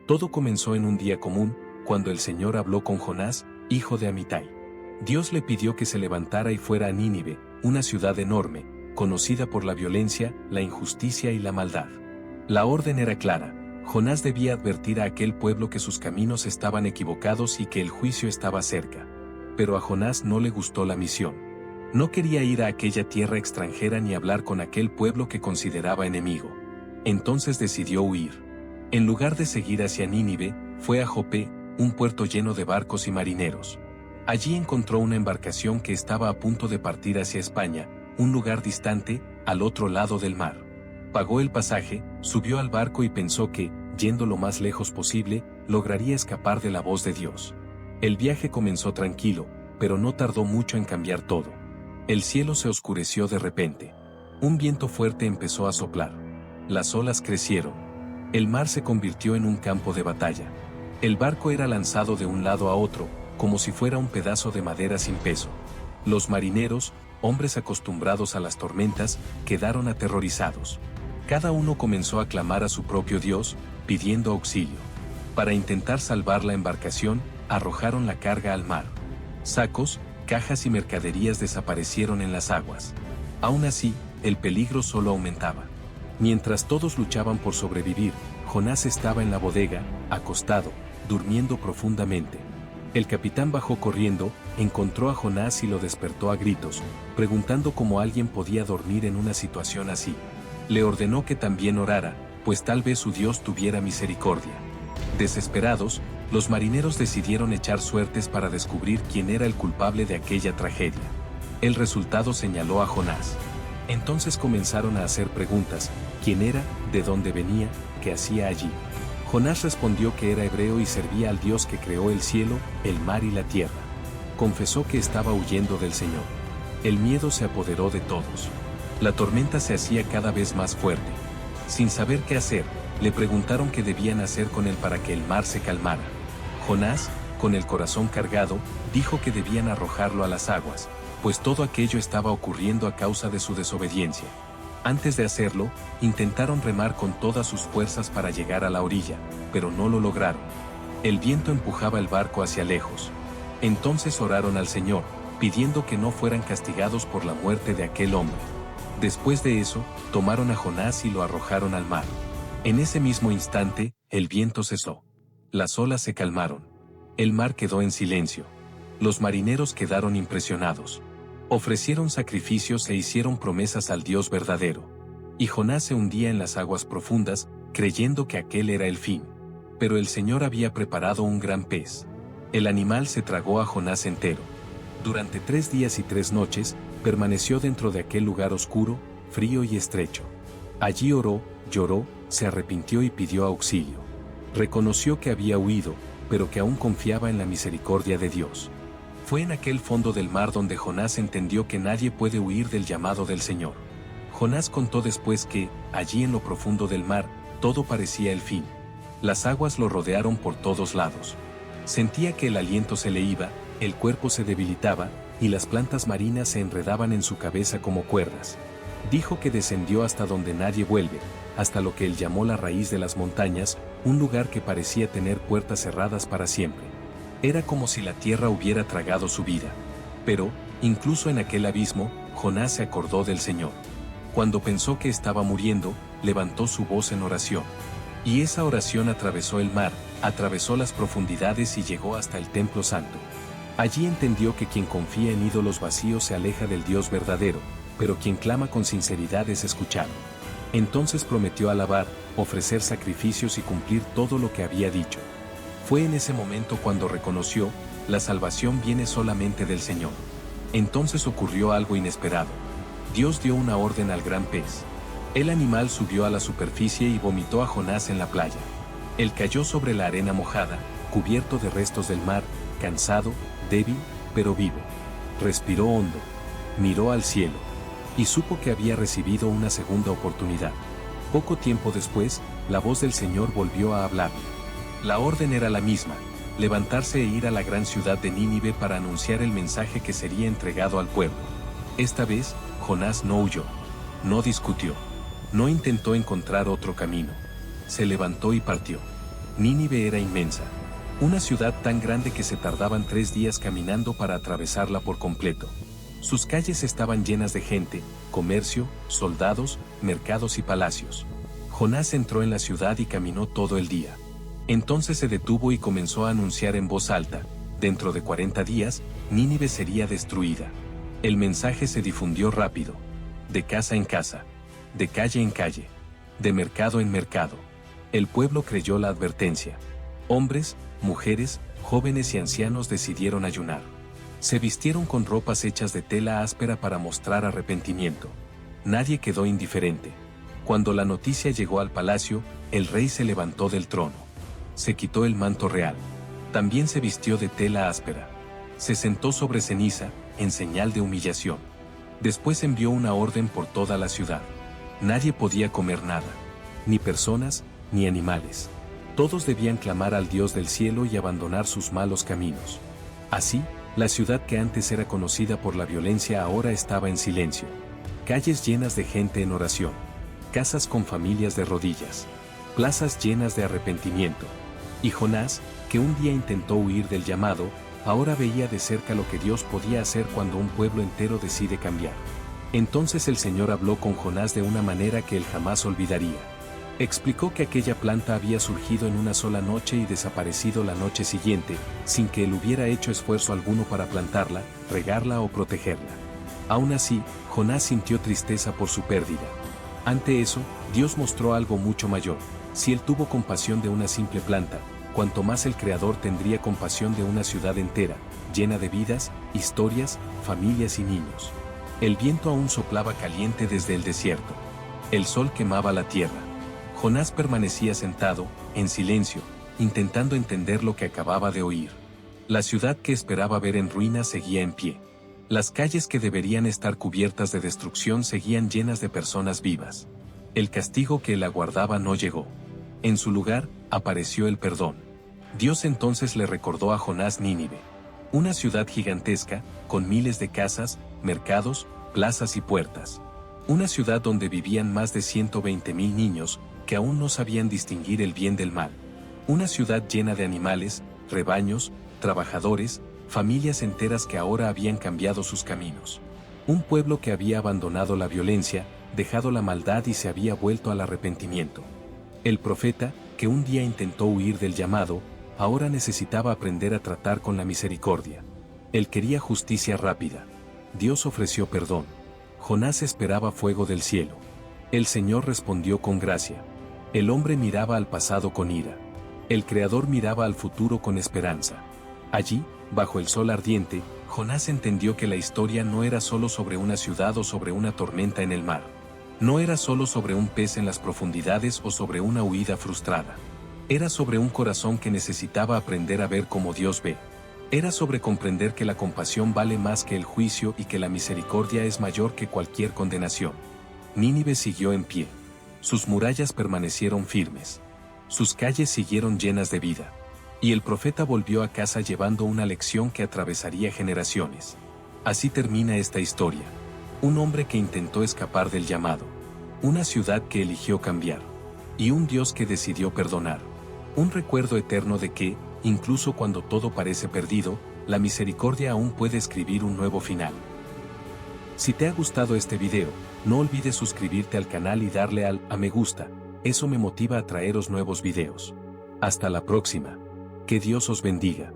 Todo comenzó en un día común, cuando el Señor habló con Jonás, hijo de Amitai. Dios le pidió que se levantara y fuera a Nínive, una ciudad enorme, conocida por la violencia, la injusticia y la maldad. La orden era clara: Jonás debía advertir a aquel pueblo que sus caminos estaban equivocados y que el juicio estaba cerca. Pero a Jonás no le gustó la misión. No quería ir a aquella tierra extranjera ni hablar con aquel pueblo que consideraba enemigo. Entonces decidió huir. En lugar de seguir hacia Nínive, fue a Jope, un puerto lleno de barcos y marineros. Allí encontró una embarcación que estaba a punto de partir hacia España, un lugar distante, al otro lado del mar. Pagó el pasaje, subió al barco y pensó que, yendo lo más lejos posible, lograría escapar de la voz de Dios. El viaje comenzó tranquilo, pero no tardó mucho en cambiar todo. El cielo se oscureció de repente. Un viento fuerte empezó a soplar. Las olas crecieron. El mar se convirtió en un campo de batalla. El barco era lanzado de un lado a otro, como si fuera un pedazo de madera sin peso. Los marineros, hombres acostumbrados a las tormentas, quedaron aterrorizados. Cada uno comenzó a clamar a su propio Dios, pidiendo auxilio. Para intentar salvar la embarcación, arrojaron la carga al mar. Sacos, cajas y mercaderías desaparecieron en las aguas. Aún así, el peligro solo aumentaba. Mientras todos luchaban por sobrevivir, Jonás estaba en la bodega, acostado, durmiendo profundamente. El capitán bajó corriendo, encontró a Jonás y lo despertó a gritos, preguntando cómo alguien podía dormir en una situación así. Le ordenó que también orara, pues tal vez su Dios tuviera misericordia. Desesperados, los marineros decidieron echar suertes para descubrir quién era el culpable de aquella tragedia. El resultado señaló a Jonás. Entonces comenzaron a hacer preguntas: ¿quién era? ¿De dónde venía? ¿Qué hacía allí? Jonás respondió que era hebreo y servía al Dios que creó el cielo, el mar y la tierra. Confesó que estaba huyendo del Señor. El miedo se apoderó de todos. La tormenta se hacía cada vez más fuerte. Sin saber qué hacer, le preguntaron qué debían hacer con él para que el mar se calmara. Jonás, con el corazón cargado, dijo que debían arrojarlo a las aguas, pues todo aquello estaba ocurriendo a causa de su desobediencia. Antes de hacerlo, intentaron remar con todas sus fuerzas para llegar a la orilla, pero no lo lograron. El viento empujaba el barco hacia lejos. Entonces oraron al Señor, pidiendo que no fueran castigados por la muerte de aquel hombre. Después de eso, tomaron a Jonás y lo arrojaron al mar. En ese mismo instante, el viento cesó. Las olas se calmaron. El mar quedó en silencio. Los marineros quedaron impresionados. Ofrecieron sacrificios e hicieron promesas al Dios verdadero. Y Jonás se hundía en las aguas profundas, creyendo que aquel era el fin. Pero el Señor había preparado un gran pez. El animal se tragó a Jonás entero. Durante 3 días y 3 noches, permaneció dentro de aquel lugar oscuro, frío y estrecho. Allí oró, lloró, se arrepintió y pidió auxilio. Reconoció que había huido, pero que aún confiaba en la misericordia de Dios. Fue en aquel fondo del mar donde Jonás entendió que nadie puede huir del llamado del Señor. Jonás contó después que, allí en lo profundo del mar, todo parecía el fin. Las aguas lo rodearon por todos lados. Sentía que el aliento se le iba, el cuerpo se debilitaba, y las plantas marinas se enredaban en su cabeza como cuerdas. Dijo que descendió hasta donde nadie vuelve, hasta lo que él llamó la raíz de las montañas, un lugar que parecía tener puertas cerradas para siempre. Era como si la tierra hubiera tragado su vida. Pero, incluso en aquel abismo, Jonás se acordó del Señor. Cuando pensó que estaba muriendo, levantó su voz en oración. Y esa oración atravesó el mar, atravesó las profundidades y llegó hasta el templo santo. Allí entendió que quien confía en ídolos vacíos se aleja del Dios verdadero, pero quien clama con sinceridad es escuchado. Entonces prometió alabar, ofrecer sacrificios y cumplir todo lo que había dicho. Fue en ese momento cuando reconoció: la salvación viene solamente del Señor. Entonces ocurrió algo inesperado. Dios dio una orden al gran pez. El animal subió a la superficie y vomitó a Jonás en la playa. Él cayó sobre la arena mojada, cubierto de restos del mar, cansado, débil, pero vivo. Respiró hondo, miró al cielo, y supo que había recibido una segunda oportunidad. Poco tiempo después, la voz del Señor volvió a hablarle. La orden era la misma: levantarse e ir a la gran ciudad de Nínive para anunciar el mensaje que sería entregado al pueblo. Esta vez, Jonás no huyó, no discutió, no intentó encontrar otro camino. Se levantó y partió. Nínive era inmensa. Una ciudad tan grande que se tardaban 3 días caminando para atravesarla por completo. Sus calles estaban llenas de gente, comercio, soldados, mercados y palacios. Jonás entró en la ciudad y caminó todo el día. Entonces se detuvo y comenzó a anunciar en voz alta: dentro de 40 días, Nínive sería destruida. El mensaje se difundió rápido. De casa en casa. De calle en calle. De mercado en mercado. El pueblo creyó la advertencia. Hombres, mujeres, jóvenes y ancianos decidieron ayunar. Se vistieron con ropas hechas de tela áspera para mostrar arrepentimiento. Nadie quedó indiferente. Cuando la noticia llegó al palacio, el rey se levantó del trono. Se quitó el manto real. También se vistió de tela áspera. Se sentó sobre ceniza, en señal de humillación. Después envió una orden por toda la ciudad. Nadie podía comer nada. Ni personas, ni animales. Todos debían clamar al Dios del cielo y abandonar sus malos caminos. Así, la ciudad que antes era conocida por la violencia ahora estaba en silencio. Calles llenas de gente en oración. Casas con familias de rodillas. Plazas llenas de arrepentimiento. Y Jonás, que un día intentó huir del llamado, ahora veía de cerca lo que Dios podía hacer cuando un pueblo entero decide cambiar. Entonces el Señor habló con Jonás de una manera que él jamás olvidaría. Explicó que aquella planta había surgido en una sola noche y desaparecido la noche siguiente, sin que él hubiera hecho esfuerzo alguno para plantarla, regarla o protegerla. Aún así, Jonás sintió tristeza por su pérdida. Ante eso, Dios mostró algo mucho mayor. Si él tuvo compasión de una simple planta, cuanto más el Creador tendría compasión de una ciudad entera, llena de vidas, historias, familias y niños. El viento aún soplaba caliente desde el desierto. El sol quemaba la tierra. Jonás permanecía sentado, en silencio, intentando entender lo que acababa de oír. La ciudad que esperaba ver en ruinas seguía en pie. Las calles que deberían estar cubiertas de destrucción seguían llenas de personas vivas. El castigo que él aguardaba no llegó. En su lugar, apareció el perdón. Dios entonces le recordó a Jonás Nínive. Una ciudad gigantesca, con miles de casas, mercados, plazas y puertas. Una ciudad donde vivían más de 120,000 niños, que aún no sabían distinguir el bien del mal. Una ciudad llena de animales, rebaños, trabajadores, familias enteras que ahora habían cambiado sus caminos. Un pueblo que había abandonado la violencia, dejado la maldad y se había vuelto al arrepentimiento. El profeta, que un día intentó huir del llamado, ahora necesitaba aprender a tratar con la misericordia. Él quería justicia rápida. Dios ofreció perdón. Jonás esperaba fuego del cielo. El Señor respondió con gracia. El hombre miraba al pasado con ira. El Creador miraba al futuro con esperanza. Allí, bajo el sol ardiente, Jonás entendió que la historia no era solo sobre una ciudad o sobre una tormenta en el mar. No era solo sobre un pez en las profundidades o sobre una huida frustrada. Era sobre un corazón que necesitaba aprender a ver como Dios ve. Era sobre comprender que la compasión vale más que el juicio y que la misericordia es mayor que cualquier condenación. Nínive siguió en pie. Sus murallas permanecieron firmes. Sus calles siguieron llenas de vida. Y el profeta volvió a casa llevando una lección que atravesaría generaciones. Así termina esta historia. Un hombre que intentó escapar del llamado. Una ciudad que eligió cambiar. Y un Dios que decidió perdonar. Un recuerdo eterno de que, incluso cuando todo parece perdido, la misericordia aún puede escribir un nuevo final. Si te ha gustado este video, no olvides suscribirte al canal y darle al me gusta, eso me motiva a traeros nuevos videos. Hasta la próxima. Que Dios os bendiga.